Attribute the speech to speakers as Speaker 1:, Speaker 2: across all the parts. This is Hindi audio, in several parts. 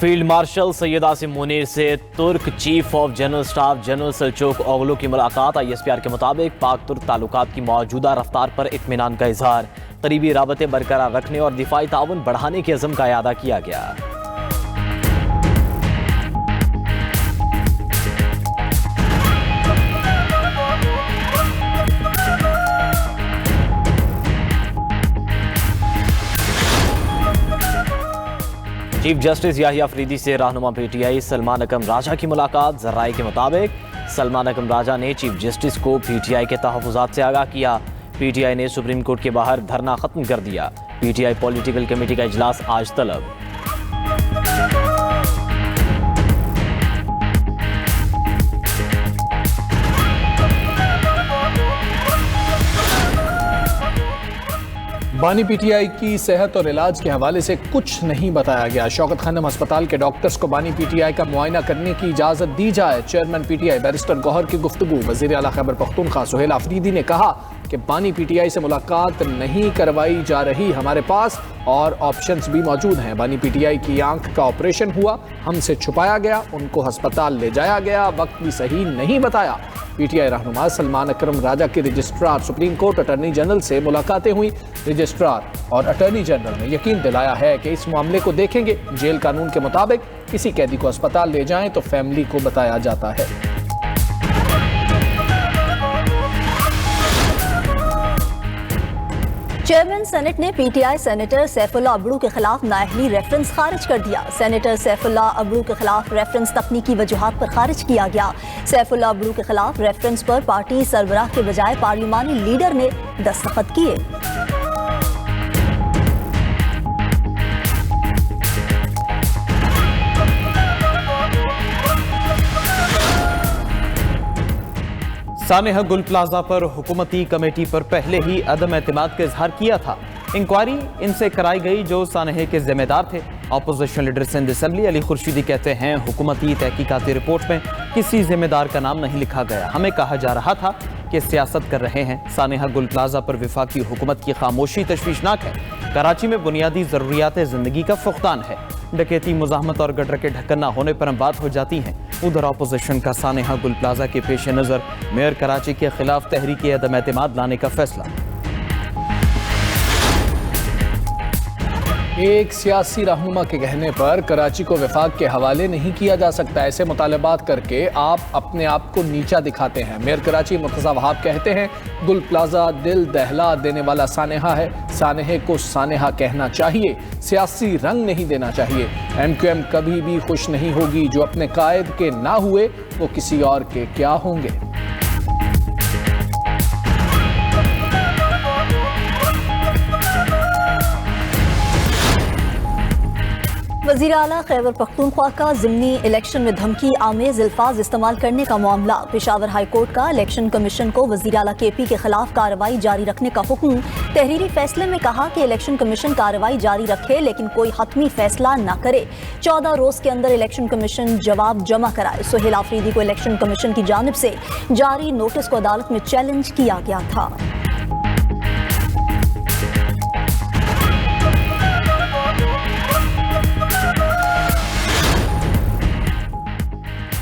Speaker 1: फील्ड मार्शल सैयद आसिम मुनीर से तुर्क chief of general staff general Selcuk Oglu की मुलाकात। ISPR के मुताबिक पाक तुर्क ताल्लुकात की मौजूदा रफ्तार पर इत्मीनान का इजहार, करीबी राबते बरकरार रखने और दिफाई ताउन बढ़ाने के अज़्म का इआदा किया गया। चीफ जस्टिस याहिया अफरीदी से रहनुमा PTI सलमान अकरम राजा की मुलाकात। ज़राए के मुताबिक सलमान अकरम राजा ने चीफ जस्टिस को PTI के तहफ़्फ़ुज़ात से आगाह किया। PTI ने सुप्रीम कोर्ट के बाहर धरना ख़त्म कर दिया। PTI पॉलिटिकल कमेटी का इजलास आज तलब।
Speaker 2: बानी PTI की सेहत और इलाज के हवाले से कुछ नहीं बताया गया। शौकत खानम अस्पताल के डॉक्टर्स को बानी PTI का मुआयना करने की इजाज़त दी जाए। चेयरमैन PTI बैरिस्टर गौहर की गुफ्तगू। वज़ीर आला खैबर पख्तूनख्वा सुहेल आफरीदी ने कहा कि बानी PTI से मुलाकात नहीं करवाई जा रही, हमारे पास और ऑप्शंस भी मौजूद हैं। बानी PTI की आंख का ऑपरेशन हुआ, हमसे छुपाया गया, उनको अस्पताल ले जाया गया, वक्त भी सही नहीं बताया। PTI रहनुमा सलमान अकरम राजा के registrar supreme court attorney general से मुलाकातें हुई। रजिस्ट्रार और अटॉर्नी जनरल ने यकीन दिलाया है कि इस मामले को देखेंगे। जेल कानून के मुताबिक किसी कैदी को अस्पताल ले जाएं तो फैमिली को बताया जाता है।
Speaker 3: चेयरमैन सेनेट ने PTI सेनेटर सैफुल्ला अबड़ू के खिलाफ नाअहली रेफरेंस खारिज कर दिया। सेनेटर सैफुल्ला अबड़ू के खिलाफ रेफरेंस तकनीकी वजूहात पर खारिज किया गया। सैफुल्ला अबड़ू के खिलाफ रेफरेंस पर पार्टी सरबराह के बजाय पार्लिमानी लीडर ने दस्तखत किए।
Speaker 4: सानेहा गुल प्लाजा पर हुकूमती कमेटी पर पहले ही अदम एतमाद का इजहार किया था। इंक्वायरी इनसे कराई गई जो सानेहे के जिम्मेदार थे। Opposition leader Sindh assembly Ali Khurshidi कहते हैं हुकूमती तहकीकाती रिपोर्ट में किसी जिम्मेदार का नाम नहीं लिखा गया। हमें कहा जा रहा था कि सियासत कर रहे हैं। सानेहा गुल प्लाजा पर वफाकी हुकूमत की खामोशी तशवीशनाक है। कराची में बुनियादी ज़रूरियात ज़िंदगी का फुकदान है। डकैती, मुज़ाहमत और गटर के ढक्कन न होने पर बात हो जाती हैं। उधर अपोजिशन का सानेहा गुल प्लाजा के पेश नज़र मेयर कराची के खिलाफ तहरीक अदम एतमाद लाने का फैसला।
Speaker 2: एक सियासी रहनुमा के कहने पर कराची को वफाक के हवाले नहीं किया जा सकता। ऐसे मुतालबात करके आप अपने आप को नीचा दिखाते हैं। मेयर कराची मुर्तज़ा वहाब कहते हैं गुल प्लाजा दिल दहला देने वाला सानेहा है। सानेहे को सानेहा कहना चाहिए, सियासी रंग नहीं देना चाहिए। MQM कभी भी खुश नहीं होगी। जो अपने कायद के ना हुए वो किसी और के क्या होंगे।
Speaker 3: वज़ीर आला खैबर पख्तूनख्वा का ज़िमनी इलेक्शन में धमकी आमेज अल्फाज इस्तेमाल करने का मामला। पेशावर हाई कोर्ट का इलेक्शन कमीशन को वज़ीर आला KP के खिलाफ कार्रवाई जारी रखने का हुक्म। तहरीरी फैसले में कहा कि इलेक्शन कमीशन कार्रवाई जारी रखे लेकिन कोई हतमी फैसला न करे। 14 रोज के अंदर इलेक्शन कमीशन जवाब जमा कराए। सुहेल आफरीदी को इलेक्शन कमीशन की जानिब से जारी नोटिस को अदालत में चैलेंज किया गया था।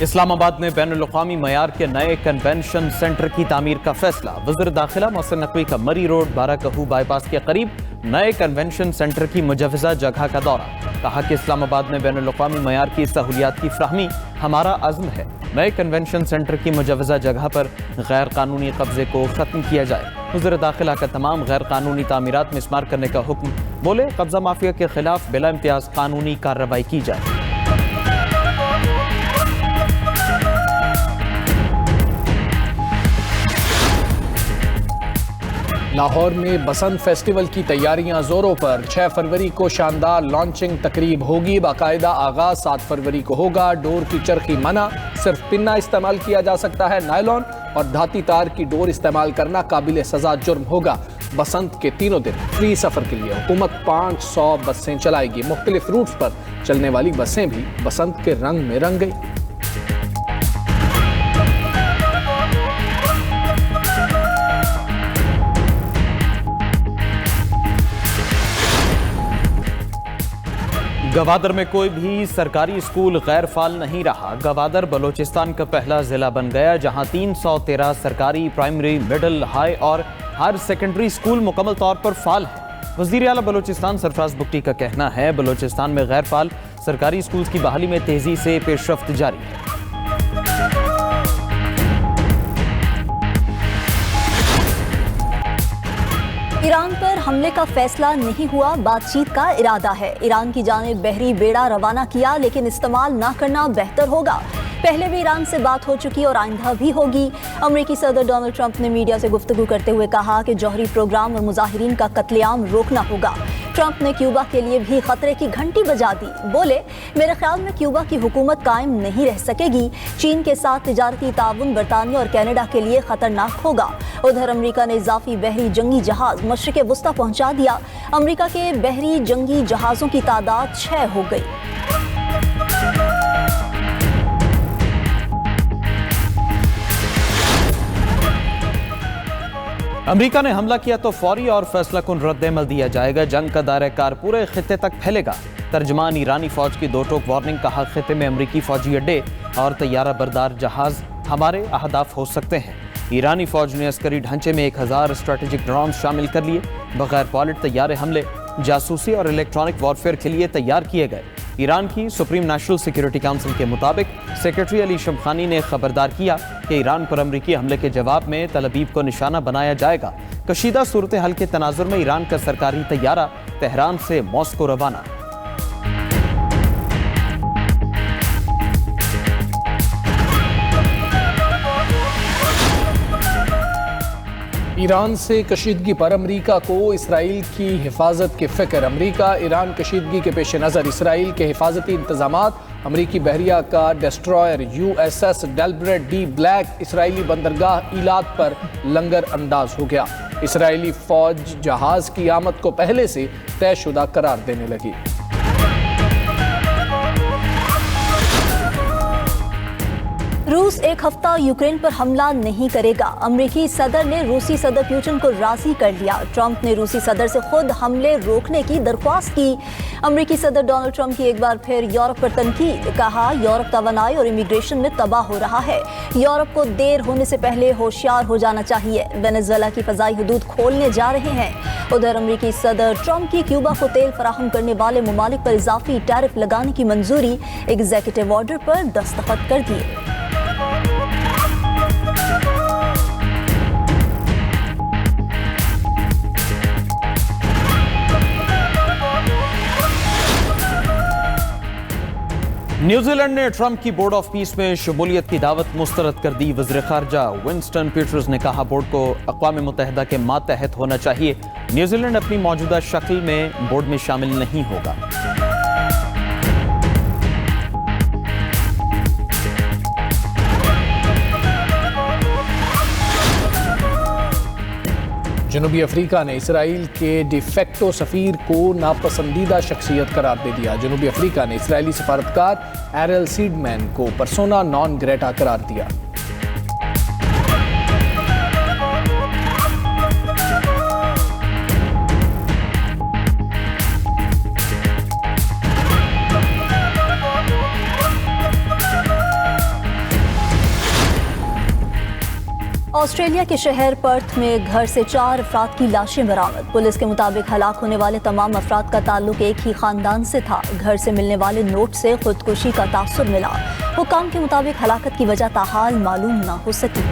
Speaker 4: इस्लामाबाद में बैनुल-अक़वामी मयार के नए कन्वेंशन सेंटर की तामीर का फैसला। वज़ीर दाखिला मोहसिन नकवी का मरी रोड बाराकहू बाईपास के करीब नए कन्वेंशन सेंटर की मुजव्वज़ा जगह का दौरा। कहा कि इस्लामाबाद में बैनुल-अक़वामी मयार की सहूलियात की फ्राहमी हमारा अज़्म है। नए कन्वेंशन सेंटर की मुजव्वज़ा जगह पर गैर कानूनी कब्जे को ख़त्म किया जाए। वज़ीर दाखिला का तमाम गैर कानूनी तामीरात में इस्मार करने का हुक्म। बोले कब्जा माफिया के खिलाफ बिला इम्तियाज़ कानूनी कार्रवाई की जाए।
Speaker 2: लाहौर में बसंत फेस्टिवल की तैयारियां जोरों पर। 6 फरवरी को शानदार लॉन्चिंग तकरीब होगी। बाकायदा आगाज 7 फरवरी को होगा। डोर की चरखी मना, सिर्फ पिन्ना इस्तेमाल किया जा सकता है। नायलॉन और धाती तार की डोर इस्तेमाल करना काबिल सजा जुर्म होगा। बसंत के तीनों दिन फ्री सफर के लिए हुकूमत 500 बसें चलाएगी। मुख्तलिफ रूट्स पर चलने वाली बसें भी बसंत के रंग में रंग गई।
Speaker 4: गवादर में कोई भी सरकारी स्कूल गैर फाल नहीं रहा। गवादर बलोचिस्तान का पहला जिला बन गया जहां 313 सरकारी प्राइमरी, मिडिल, हाई और हायर सेकेंडरी स्कूल मुकम्मल तौर पर फाल है। वज़ीर आला बलोचिस्तान सरफराज बुगटी का कहना है बलोचिस्तान में गैर फाल सरकारी स्कूल की बहाली में तेजी से पेशरफ्त जारी है।
Speaker 3: ईरान पर हमले का फैसला नहीं हुआ, बातचीत का इरादा है। ईरान की जानिब बहरी बेड़ा रवाना किया, लेकिन इस्तेमाल ना करना बेहतर होगा। पहले भी ईरान से बात हो चुकी और आइंदा भी होगी। अमेरिकी सदर डोनाल्ड ट्रंप ने मीडिया से गुफ्तगू करते हुए कहा कि जौहरी प्रोग्राम और मुजाहिरीन का कत्लेआम रोकना होगा। ट्रंप ने क्यूबा के लिए भी खतरे की घंटी बजा दी। बोले, मेरे ख्याल में क्यूबा की हुकूमत कायम नहीं रह सकेगी। चीन के साथ तिजारती ताउन बरतानिया और कनाडा के लिए खतरनाक होगा। उधर अमेरिका ने इजाफी बहरी जंगी जहाज मशरिक़ वस्ता पहुंचा दिया। अमेरिका के बहरी जंगी जहाज़ों की तादाद 6 हो गई।
Speaker 4: अमेरिका ने हमला किया तो फौरी और फैसला कुन रद्द-ए-अमल दिया जाएगा। जंग का दायरा-ए-कार पूरे खित्ते तक फैलेगा। तर्जमान ईरानी फौज की दो टोक वार्निंग, कहा खित्ते में अमेरिकी फौजी अड्डे और तैयारा बरदार जहाज हमारे अहदाफ हो सकते हैं। ईरानी फौज ने अस्करी ढांचे में 1000 स्ट्रेटेजिक ड्रोन शामिल कर लिए। बगैर पायलट तैयारे हमले जासूसी और इलेक्ट्रॉनिक वॉरफेयर के लिए तैयार किए गए। ईरान की सुप्रीम नेशनल सिक्योरिटी काउंसिल के मुताबिक सेक्रेटरी अली शमखानी ने खबरदार किया कि ईरान पर अमरीकी हमले के जवाब में तल अवीव को निशाना बनाया जाएगा। कशीदा सूरत हाल के तनाजुर में ईरान का सरकारी तैयारा तेहरान से मॉस्को रवाना।
Speaker 2: ईरान से कशीदगी पर अमरीका को इसराइल की हिफाजत की फिक्र। अमरीका ईरान कशीदगी के पेश नज़र इसराइल के हिफाजती इंतजामात। अमरीकी बहरिया का destroyer USS Delbert D Black इसराइली बंदरगाह ईलात पर लंगर अंदाज हो गया। इसराइली फौज जहाज की आमद को पहले से तयशुदा करार देने लगी।
Speaker 3: रूस एक हफ्ता यूक्रेन पर हमला नहीं करेगा। अमेरिकी सदर ने रूसी सदर पुतिन को राजी कर लिया। ट्रंप ने रूसी सदर से खुद हमले रोकने की दरख्वास्त की। अमेरिकी सदर डोनाल्ड ट्रंप की एक बार फिर यूरोप पर तनकीद, कहा यूरोप तवानाई और इमिग्रेशन में तबाह हो रहा है। यूरोप को देर होने से पहले होशियार हो जाना चाहिए। वेनेजुएला की फजाई हदूद खोलने जा रहे हैं। उधर अमेरिकी सदर ट्रंप की क्यूबा को तेल फराहम करने वाले ममालिक पर इजाफी टैरिफ लगाने की मंजूरी, एग्जीक्यूटिव ऑर्डर पर दस्तखत कर दिए।
Speaker 4: न्यूजीलैंड ने ट्रंप की बोर्ड ऑफ पीस में शमूलियत की दावत मुस्तरद कर दी। वज़ीर ख़ारजा विंस्टन पीटर्स ने कहा बोर्ड को अक़वाम मुत्तहिदा के मातहत होना चाहिए। न्यूजीलैंड अपनी मौजूदा शक्ल में बोर्ड में शामिल नहीं होगा।
Speaker 2: जनूबी अफ्रीका ने इसराइल के डिफेक्टो सफ़ीर को नापसंदीदा शख्सियत करार दे दिया। जनूबी अफ्रीका ने इसराइली सफारतकार एरल सीडमैन को पर्सोना नॉन ग्रेटा करार दिया।
Speaker 3: ऑस्ट्रेलिया के शहर पर्थ में घर से 4 अफराद की लाशें बरामद। पुलिस के मुताबिक हलाक होने वाले तमाम अफराद का ताल्लुक एक ही खानदान से था। घर से मिलने वाले नोट से खुदकुशी का तासुर मिला। हुक्काम के मुताबिक हलाकत की वजह ताहाल मालूम ना हो सकी।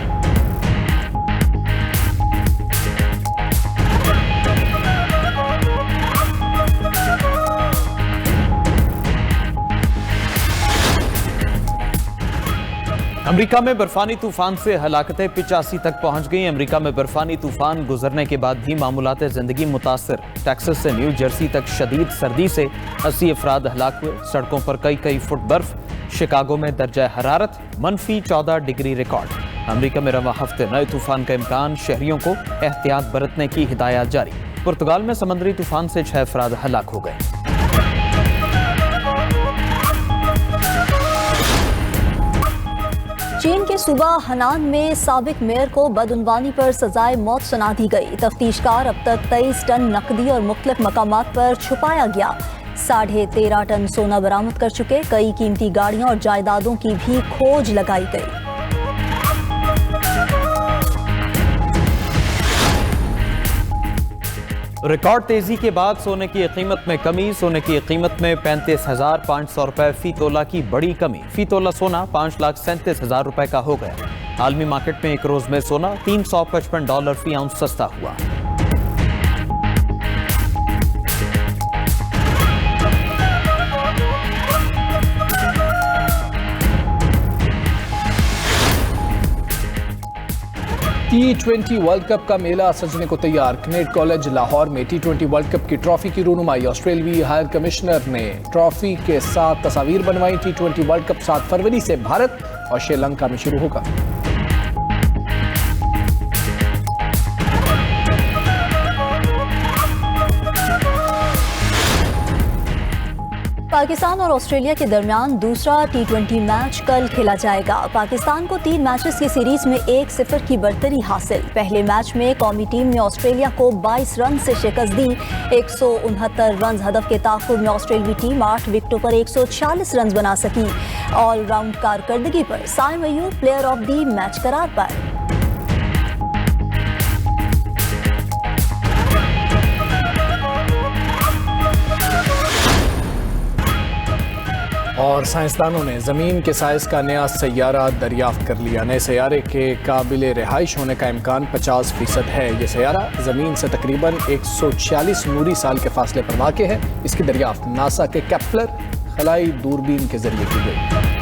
Speaker 4: अमेरिका में बर्फानी तूफान से हलाकतें 85 तक पहुंच गई। अमेरिका में बर्फानी तूफान गुजरने के बाद भी मामूलात जिंदगी मुतासर। टेक्सास से न्यू जर्सी तक शदीद सर्दी से 80 अफराद हलाक हुए। सड़कों पर कई फुट बर्फ। शिकागो में दर्जा हरारत -14 डिग्री रिकॉर्ड। अमेरिका में रवा हफ्ते नए तूफान का इम्कान, शहरियों को एहतियात बरतने की हिदायत जारी। पुर्तगाल में समुद्री तूफान से 6 अफराद हलाक हो गए।
Speaker 3: चीन के सूबा हनान में साबिक मेयर को बदउनवानी पर सजाए मौत सुना दी गई। तफ्तीशकार अब तक 23 टन नकदी और मुख्तलिफ मकामात पर छुपाया गया 13.5 टन सोना बरामद कर चुके। कई कीमती गाड़ियां और जायदादों की भी खोज लगाई गई।
Speaker 4: रिकॉर्ड तेजी के बाद सोने की कीमत में कमी। सोने की कीमत में 35,500 रुपए फी तोला की बड़ी कमी। फी तोला सोना 5,37,000 रुपए का हो गया। आलमी मार्केट में एक रोज में सोना $355 फी आउंस सस्ता हुआ।
Speaker 2: T20 वर्ल्ड कप का मेला सजने को तैयार। कनेट कॉलेज लाहौर में T20 वर्ल्ड कप की ट्रॉफी की रूनुमाई। ऑस्ट्रेलियाई हायर कमिश्नर ने ट्रॉफी के साथ तस्वीर बनवाई। T20 वर्ल्ड कप 7 फरवरी से भारत और श्रीलंका में शुरू होगा।
Speaker 3: पाकिस्तान और ऑस्ट्रेलिया के दरमियान दूसरा T20 मैच कल खेला जाएगा। पाकिस्तान को 3 मैचेस की सीरीज में 1-0 की बढ़तरी हासिल। पहले मैच में कौमी टीम ने ऑस्ट्रेलिया को 22 रन से शिकस्त दी। 169 रन हदफ के ताक़ुब में ऑस्ट्रेलियाई टीम 8 विकेटों पर 146 रन बना सकी। ऑलराउंड कारकर्दगी पर Saim Ayub player of the match करार पाए।
Speaker 2: और साइंसदानों ने ज़मीन के साइज का नया सैयारा दरियाफ्त कर लिया। नए सैयारे के काबिल रिहाइश होने का इम्कान 50% है। ये सैयारा ज़मीन से तकरीबन 146 नूरी साल के फासले पर वाक़ है। इसकी दरियाफ्त नासा के केपलर खलाई दूरबीन के जरिए की गई।